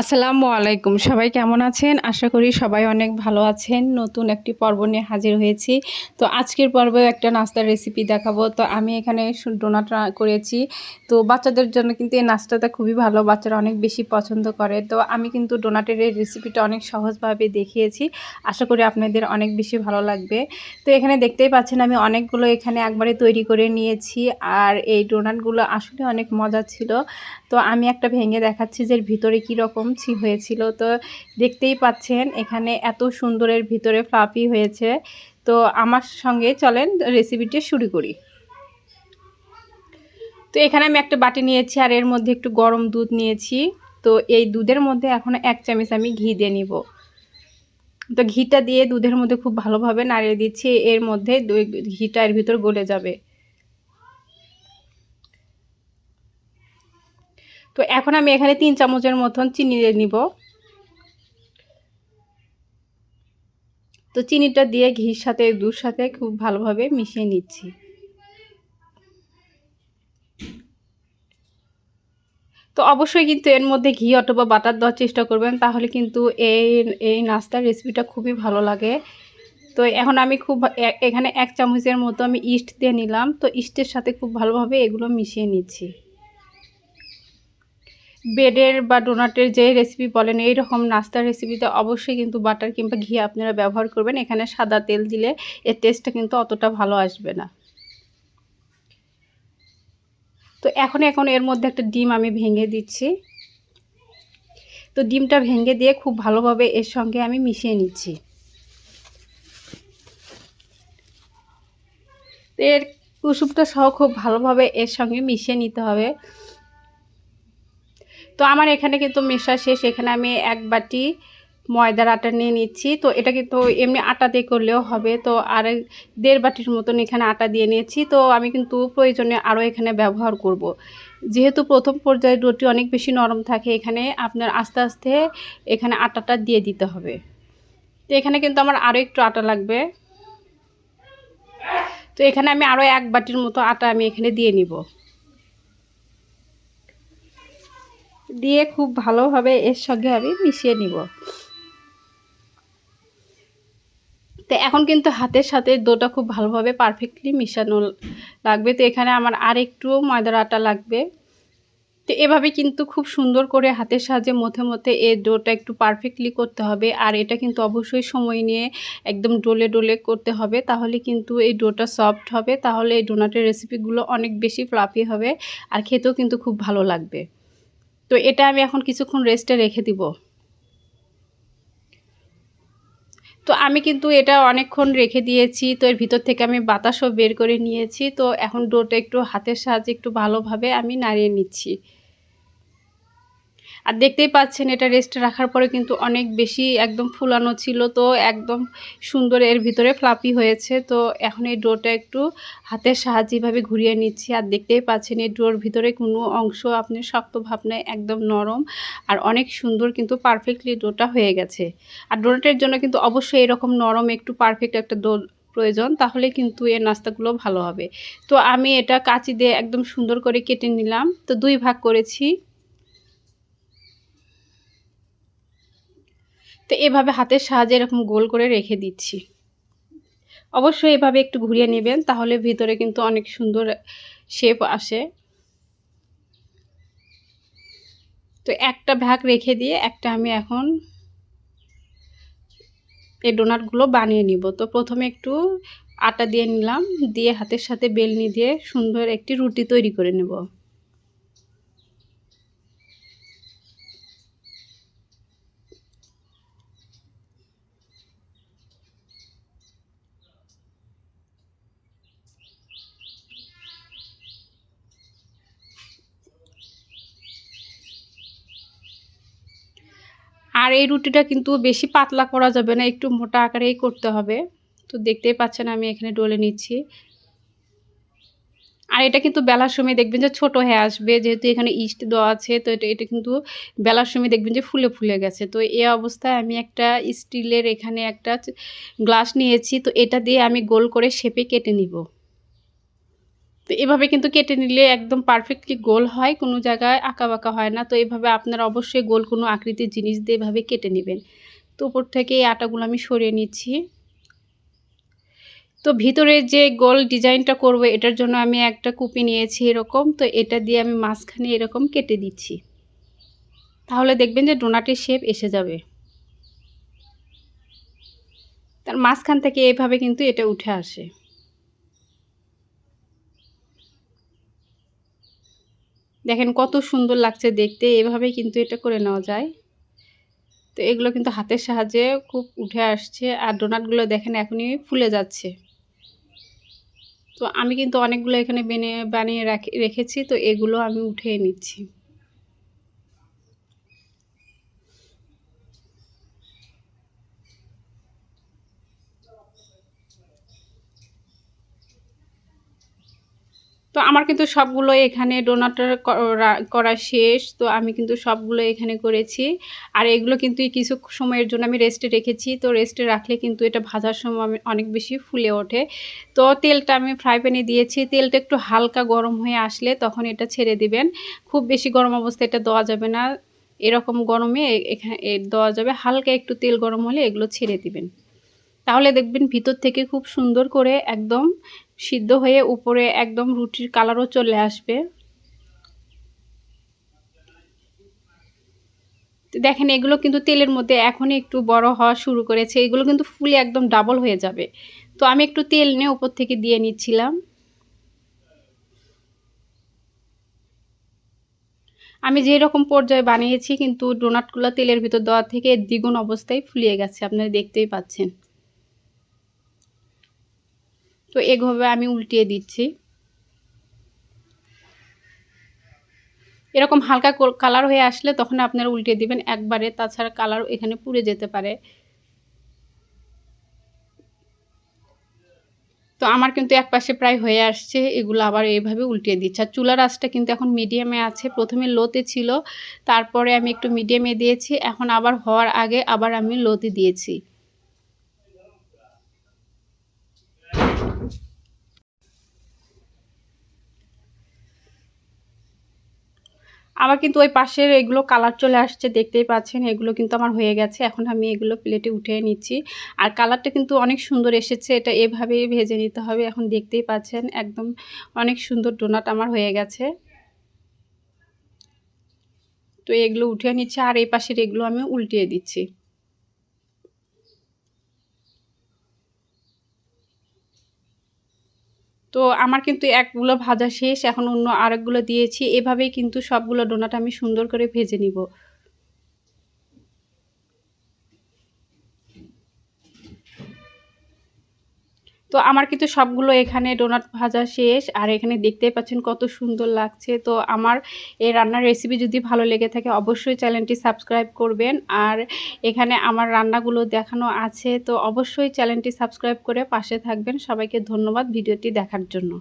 আসসালামু আলাইকুম। সবাই কেমন আছেন? আশা করি সবাই অনেক ভালো আছেন। নতুন একটি পর্ব নিয়ে হাজির হয়েছি। তো আজকের পর্বেও একটা নাস্তার রেসিপি দেখাবো। তো আমি এখানে ডোনাট করেছি। তো বাচ্চাদের জন্য কিন্তু এই নাস্তাটা খুবই ভালো। বাচ্চারা অনেক বেশি পছন্দ করে। তো আমি কিন্তু ডোনাটের এই রেসিপিটা অনেক সহজভাবে দেখিয়েছি। আশা করি আপনাদের অনেক বেশি ভালো লাগবে। তো এখানে দেখতেই পাচ্ছেন আমি অনেকগুলো এখানে একবারে তৈরি করে নিয়েছি। আর এই ডোনাটগুলো আসলে অনেক মজা ছিল। তো আমি একটা ভেঙে দেখাচ্ছি যে এর ভিতরে কীরকম হয়েছিল। তো দেখতেই পাচ্ছেন এখানে এত সুন্দরের ভিতরে ফ্লাফি হয়েছে। তো আমার সঙ্গে চলেন রেসিপিটি শুরু করি। তো এখানে আমি একটা বাটি নিয়েছি আর এর মধ্যে একটু গরম দুধ নিয়েছি। তো এই দুধের মধ্যে এখন 1 চামচ আমি ঘি দিয়ে নিব। তো ঘিটা দিয়ে দুধের মধ্যে খুব ভালোভাবে নাড়িয়ে দিচ্ছি। এর মধ্যে ঘিটা এর ভিতর গলে যাবে। তো এখন আমি এখানে 3 চামচের মতন চিনি দিয়ে নিব। তো চিনিটা দিয়ে ঘির সাথে দুধের সাথে খুব ভালোভাবে মিশিয়ে নিচ্ছি। তো অবশ্যই কিন্তু এর মধ্যে ঘি অথবা বাটার দেওয়ার চেষ্টা করবেন, তাহলে কিন্তু এই নাস্তার রেসিপিটা খুবই ভালো লাগে। তো এখন আমি এখানে 1 চামচের মতো আমি ইস্ট দিয়ে নিলাম। তো ইস্টের সাথে খুব ভালোভাবে এগুলো মিশিয়ে নিচ্ছি। ব্রেডের বা ডোনাটের যে রেসিপি বলেন, এইরকম নাস্তার রেসিপিতে অবশ্যই কিন্তু বাটার কিংবা ঘি আপনারা ব্যবহার করবেন। এখানে সাদা তেল দিলে এর টেস্টটা কিন্তু অতটা ভালো আসবে না। তো এখন এর মধ্যে একটা ডিম আমি ভেঙে দিচ্ছি। তো ডিমটা ভেঙে দিয়ে খুব ভালোভাবে এর সঙ্গে আমি মিশিয়ে নিচ্ছি। এর কুসুমটা সহ খুব ভালোভাবে এর সঙ্গে মিশিয়ে নিতে হবে। তো আমার এখানে কিন্তু মেশা শেষ। এখানে আমি 1 বাটি ময়দার আটা নিয়ে নিচ্ছি। তো এটা কিন্তু এমনি আটা দিয়ে করলেও হবে। তো আর 1.5 বাটির মতন এখানে আটা দিয়ে নিয়েছি। তো আমি কিন্তু প্রয়োজনে আরও এখানে ব্যবহার করব। যেহেতু প্রথম পর্যায়ে ডোটি অনেক বেশি নরম থাকে, এখানে আপনার আস্তে আস্তে এখানে আটাটা দিয়ে দিতে হবে। তো এখানে কিন্তু আমার আরও একটু আটা লাগবে। তো এখানে আমি আরও 1 বাটির মতো আটা আমি এখানে দিয়ে নিব। দিয়ে খুব ভালোভাবে এর সঙ্গে আমি মিশিয়ে নিব। তো এখন কিন্তু হাতের সাথে ডোটা খুব ভালোভাবে পারফেক্টলি মিশানো লাগবে। তো এখানে আমার আর একটু ময়দার আটা লাগবে। তো এভাবে কিন্তু খুব সুন্দর করে হাতের সাহায্যে মধ্যে এই ডোটা একটু পারফেক্টলি করতে হবে। আর এটা কিন্তু অবশ্যই সময় নিয়ে একদম ডলে ডলে করতে হবে, তাহলে কিন্তু এই ডোটা সফট হবে। তাহলে এই ডোনাটের রেসিপিগুলো অনেক বেশি ফ্লাফি হবে আর খেতেও কিন্তু খুব ভালো লাগবে। তো এটা আমি এখন কিছুক্ষণ রেস্টে রেখে দিব। তো আমি কিন্তু এটা অনেকক্ষণ রেখে দিয়েছি। তো এর ভিতর থেকে আমি বাতাসও বের করে নিয়েছি। তো এখন ডোটা একটু হাতের সাহায্যে একটু ভালোভাবে আমি নাড়িয়ে নিচ্ছি। আর দেখতেই পাচ্ছেন এটা রেস্টে রাখার পরে কিন্তু অনেক বেশি একদম ফুলানো ছিল। তো একদম সুন্দর এর ভিতরে ফ্লাফি হয়েছে। তো এখন এই ডোটা একটু হাতের সাহায্যে এভাবে ঘুরিয়ে নিচ্ছি। আর দেখতেই পাচ্ছেন এই ডোর ভিতরে কোনো অংশ আপনার শক্ত ভাব নেই, একদম নরম আর অনেক সুন্দর কিন্তু পারফেক্টলি ডোটা হয়ে গেছে। আর ডোনাটের জন্য কিন্তু অবশ্যই এরকম নরম একটু পারফেক্ট একটা ডো প্রয়োজন, তাহলে কিন্তু এর নাস্তাগুলো ভালো হবে। তো আমি এটা কাঁচি দিয়ে একদম সুন্দর করে কেটে নিলাম। তো 2 ভাগ করেছি। তো এভাবে হাতের সাহায্যে এরকম গোল করে রেখে দিচ্ছি। অবশ্যই এভাবে একটু ঘুরিয়ে নেবেন, তাহলে ভিতরে কিন্তু অনেক সুন্দর শেপ আসে। তো একটা ভাগ রেখে দিয়ে একটা আমি এখন এই ডোনাটগুলো বানিয়ে নিব। তো প্রথমে একটু আটা দিয়ে নিলাম, দিয়ে হাতের সাথে বেলনি দিয়ে সুন্দর একটি রুটি তৈরি করে নেব। আর এই রুটিটা কিন্তু বেশি পাতলা করা যাবে না, একটু মোটা আকারেই করতে হবে। তো দেখতেই পাচ্ছেন আমি এখানে ডলে নিচ্ছি। আর এটা কিন্তু বেলার সময় দেখবেন যে ছোট হয়ে আসবে, যেহেতু এখানে ইস্ট দেওয়া আছে। তো এটা কিন্তু বেলার সময় দেখবেন যে ফুলে ফুলে গেছে। তো এই অবস্থায় আমি একটা স্টিলের এখানে একটা গ্লাস নিয়েছি। তো এটা দিয়ে আমি গোল করে শেপে কেটে নিব। তো তো এভাবে কিন্তু কেটে নিলে একদম পারফেক্টলি গোল হয়, কোনো জায়গায় আঁকাবাঁকা হয় না। তো এভাবে আপনারা অবশ্যই গোল কোনো আকৃতির জিনিস দিয়ে এভাবে কেটে নেবেন। তো উপর থেকে এই আটাগুলো আমি সরিয়ে নিচ্ছি। তো ভিতরে যে গোল ডিজাইনটা করব এটার জন্য আমি একটা কুপি নিয়েছি এরকম। তো এটা দিয়ে আমি মাঝখানে এরকম কেটে দিচ্ছি। তাহলে দেখবেন যে ডোনাটের শেপ এসে যাবে। তার মাঝখান থেকে এভাবে কিন্তু এটা উঠে আসে। দেখেন কত সুন্দর লাগছে দেখতে, এভাবেই কিন্তু এটা করে নেওয়া যায়। তো এগুলো কিন্তু হাতের সাহায্যে খুব উঠে আসছে, আর ডোনাটগুলো দেখেন এখনই ফুলে যাচ্ছে। তো আমি কিন্তু অনেকগুলো এখানে বানিয়ে রেখেছি, তো এগুলো আমি উঠিয়ে নিচ্ছি। তো আমার কিন্তু সবগুলো এখানে ডোনাটের করা শেষ। তো আমি কিন্তু সবগুলো এখানে করেছি। আর এগুলো কিন্তু কিছু সময়ের জন্য আমি রেস্টে রেখেছি। তো রেস্টে রাখলে কিন্তু এটা ভাজার সময় অনেক বেশি ফুলে ওঠে। তো তেলটা আমি ফ্রাই প্যানে দিয়েছি। তেলটা একটু হালকা গরম হয়ে আসলে তখন এটা ছেড়ে দিবেন। খুব বেশি গরম অবস্থায় এটা দেওয়া যাবে না। এরকম গরমে এখানে দেওয়া যাবে। হালকা একটু তেল গরম হলে এগুলো ছেড়ে দিবেন। তাহলে দেখবেন ভিতর থেকে খুব সুন্দর করে একদম সিদ্ধ হয়ে উপরে একদম রুটির কালারও চলে আসবে। তো দেখেন এগুলো কিন্তু তেলের মধ্যে এখনই একটু বড় হওয়া শুরু করেছে। এগুলো কিন্তু ফুলে একদম ডাবল হয়ে যাবে। তো আমি একটু তেল নিয়ে উপর থেকে দিয়ে নিচ্ছিলাম। আমি যেরকম পর্যায়ে বানিয়েছি কিন্তু ডোনাটগুলো তেলের ভিতর দেওয়া থেকে দ্বিগুণ অবস্থায় ফুলিয়ে গেছে, আপনারা দেখতেই পাচ্ছেন। তো এভাবে আমি উল্টিয়ে দিচ্ছি। এরকম হালকা কালার হয়ে আসলে তখন আপনারা উল্টে দিবেন একবারে, তাছাড়া কালার এখানে পুড়ে যেতে পারে। তো আমার কিন্তু একপাশে প্রায় হয়ে আসছে, এগুলো আবার এইভাবে উল্টিয়ে দিচ্ছি। আর চুলার আঁচটা কিন্তু এখন মিডিয়ামে আছে। প্রথমে লোতে ছিল, তারপরে আমি একটু মিডিয়ামে দিয়েছি, এখন আবার হওয়ার আগে আবার আমি লোতে দিয়েছি। আমার কিন্তু ওই পাশের এগুলো কালার চলে আসছে, দেখতেই পাচ্ছেন। এগুলো কিন্তু আমার হয়ে গেছে। এখন আমি এগুলো প্লেটে উঠিয়ে নিচ্ছি। আর কালারটা কিন্তু অনেক সুন্দর এসেছে। এটা এভাবেই ভেজে নিতে হবে। এখন দেখতেই পাচ্ছেন একদম অনেক সুন্দর ডোনাট আমার হয়ে গেছে। তো এগুলো উঠিয়ে নিচ্ছি, আর এই পাশের এগুলো আমি উল্টিয়ে দিচ্ছি। তো আমার কিন্তু একগুলো ভাজা শেষ, এখন অন্য আরেকগুলো দিয়েছি। এভাবেই কিন্তু সবগুলো ডোনাট আমি সুন্দর করে ভেজে নিব। তো আমার কিন্তু সবগুলো এখানে ডোনাট ভাজা শেষ, আর এখানে দেখতেই পাচ্ছেন কত সুন্দর লাগছে। তো আমার এই রান্নার রেসিপি যদি ভালো লেগে থাকে অবশ্যই চ্যানেলটি সাবস্ক্রাইব করবেন। আর এখানে আমার রান্নাগুলো দেখানো আছে, তো অবশ্যই চ্যানেলটি সাবস্ক্রাইব করে পাশে থাকবেন। সবাইকে ধন্যবাদ ভিডিওটি দেখার জন্য।